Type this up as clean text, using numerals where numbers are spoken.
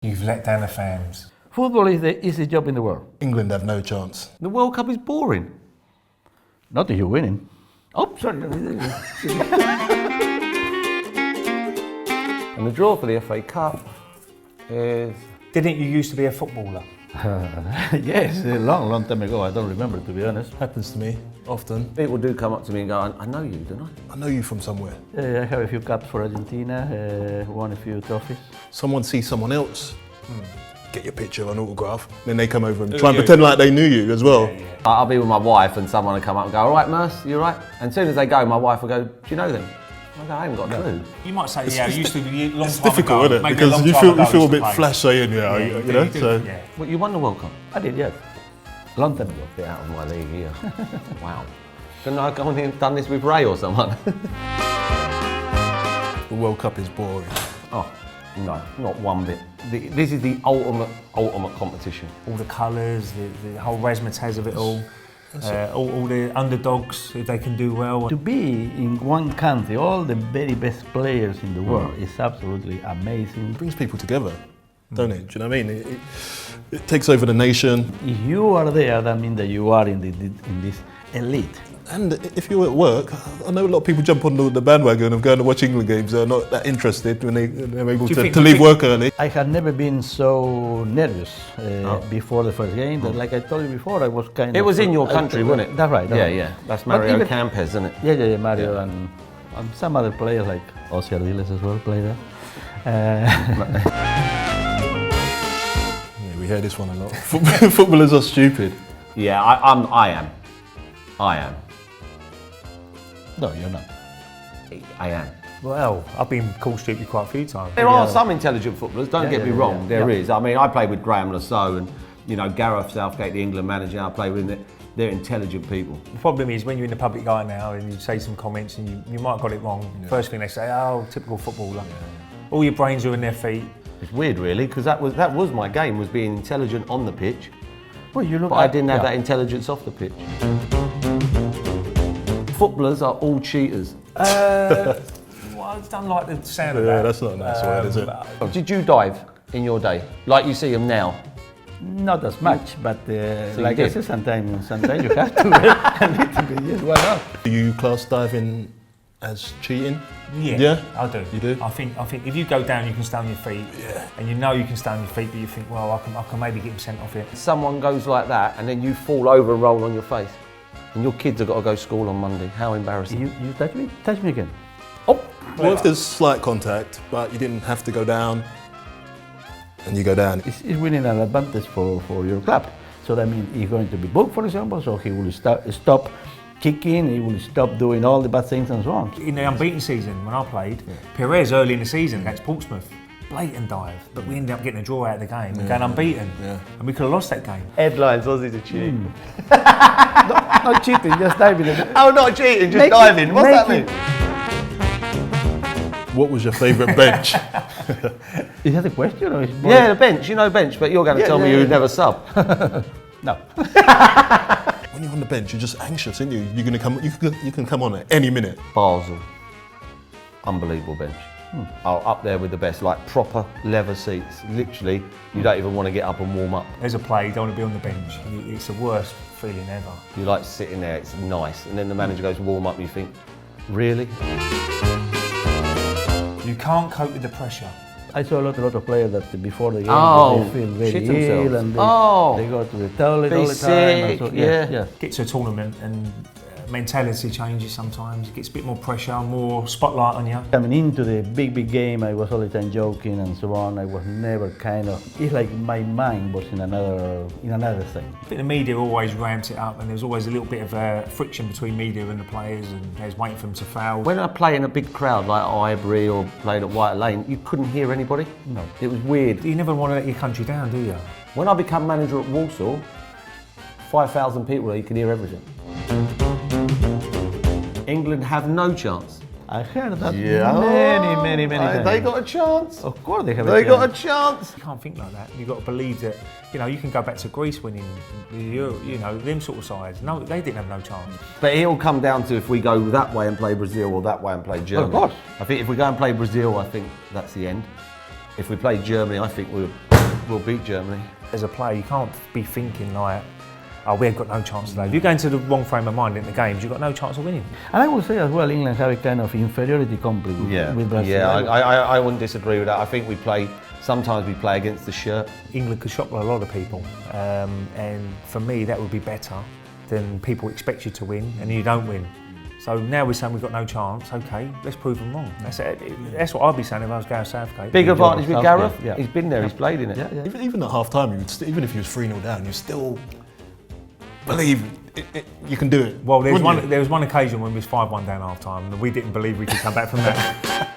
You've let down the fans. Football is the easiest job in the world. England have no chance. The World Cup is boring. Not if you're winning. Oh, sorry. And the draw for the FA Cup is... Didn't you used to be a footballer? Yes, a long time ago. I don't remember, to be honest. Happens to me often. People do come up to me and go, I know you, don't I? I know you from somewhere. I have a few caps for Argentina, won a few trophies. Someone sees someone else, get your picture, an autograph, then they come over and try and pretend like they knew you as well. I'll be with my wife and someone will come up and go, all right, Merce, you all right? And as soon as they go, my wife will go, do you know them? I go, I haven't got a clue. You might say, I used to be a long It's time difficult, ago. isn't it? Maybe Because long you time feel ago you feel a used to bit play. flashy, and you know. So Yeah. Well, you won the World Cup. I did, yes. Long time ago. Get out of my league here. Wow. Couldn't I go on and done this with Ray or someone? the World Cup is boring. Oh, no, not one bit. This is the ultimate competition. All the colours, the whole razzmatazz of it all. All the underdogs, if they can do well. To be in one country, all the very best players in the world is absolutely amazing. It brings people together, don't it? Do you know what I mean? It takes over the nation. If you are there, that means that you are in this elite. And if you're at work, I know a lot of people jump on the bandwagon of going to watch England games. They're not that interested when they're able to leave work early. I had never been so nervous before the first game. That, like I told you before, I was kind of... It was in your country, wasn't it? That's right. Yeah. That's Mario Kempes, isn't it? Yeah, Mario and some other players like Ossie Ardiles as well play there. We hear this one a lot. Footballers are stupid. Yeah, I am. No, you're not. I am. Well, I've been called stupid quite a few times. There are some intelligent footballers, don't get me wrong, there yeah. is. I mean, I played with Graham Lasso and, Gareth Southgate, the England manager, I play with them. They're intelligent people. The problem is when you're in the public eye now and you say some comments and you might have got it wrong, first thing they say, oh, typical footballer. All your brains are in their feet. It's weird, really, because that was my game, was being intelligent on the pitch. Well, you look. But I didn't have that intelligence off the pitch. Footballers are all cheaters. Well, I don't like the sound of that. Yeah, that's not a nice word, is it? Did you dive in your day, like you see them now? Not as much, but So like you I did? said, sometimes you have to. A little bit, yes, why not? Do you class diving as cheating? Yeah, I do. You do? I think if you go down, you can stay on your feet. Yeah. And you know you can stay on your feet, but you think, well, I can maybe get him sent off here. Someone goes like that and then you fall over and roll on your face. And your kids have got to go to school on Monday. How embarrassing. You touch me? Touch me again. What if there's slight contact, but you didn't have to go down, and you go down? It's winning an advantage for your club. So that means he's going to be booked, for example, so he will stop kicking, he will stop doing all the bad things and so on. In the unbeaten season, when I played, Perez early in the season against Portsmouth, blatant dive, but we ended up getting a draw out of the game and going unbeaten. Yeah. And we could have lost that game. Headlines, Aussies are cheating. Not cheating, just diving. Oh, not cheating, just diving. What's that mean? What was your favourite bench? Is that a question or is it more? Yeah, the bench. You know bench, but you're going to tell me you would never sub. No. When you're on the bench, you're just anxious, aren't you? You're gonna come. You can come on at any minute. Basel. Unbelievable bench. Oh, up there with the best, like proper leather seats. Literally, you don't even want to get up and warm up. As a player, you don't want to be on the bench. It's the worst feeling ever. You like sitting there, it's nice. And then the manager goes warm up and you think, really? You can't cope with the pressure. I saw a lot of players that before the game they feel very shit ill themselves. and they go to the toilet Be all the time. And sick, so, yeah. Get to a tournament and mentality changes sometimes. It gets a bit more pressure, more spotlight on you. Coming into the big game, I was all the time joking and so on. I was never it's like my mind was in another thing. I think the media always ramps it up and there's always a little bit of friction between media and the players and there's waiting for them to foul. When I play in a big crowd like Highbury or played at White Lane, you couldn't hear anybody. No. It was weird. You never want to let your country down, do you? When I become manager at Walsall, 5,000 people there, you can hear everything. England have no chance. I heard that many times. They got a chance. Of course they have They a got a chance. chance. You can't think like that. You've got to believe that, you can go back to Greece winning the Euro, them sort of sides. No, they didn't have no chance. But it'll come down to if we go that way and play Brazil or that way and play Germany. Of course. I think if we go and play Brazil, I think that's the end. If we play Germany, I think we'll we'll beat Germany. As a player, you can't be thinking like, oh, we've got no chance today. If you go into the wrong frame of mind in the games, you've got no chance of winning. And I would say as well, England have a kind of inferiority complex with Brazil. Yeah, I wouldn't disagree with that. I think sometimes we play against the shirt. England could shock a lot of people, and for me that would be better than people expect you to win and you don't win. So now we're saying we've got no chance. Okay, let's prove them wrong. That's what I'd be saying if I was Gareth Southgate. Big advantage with Gareth. Yeah. He's been there. He's played in it. Yeah. Even at half time, even if you was 3-0 down, you still believe you can do it. Well, there was one occasion when we was 5-1 down half time and we didn't believe we could come back from that.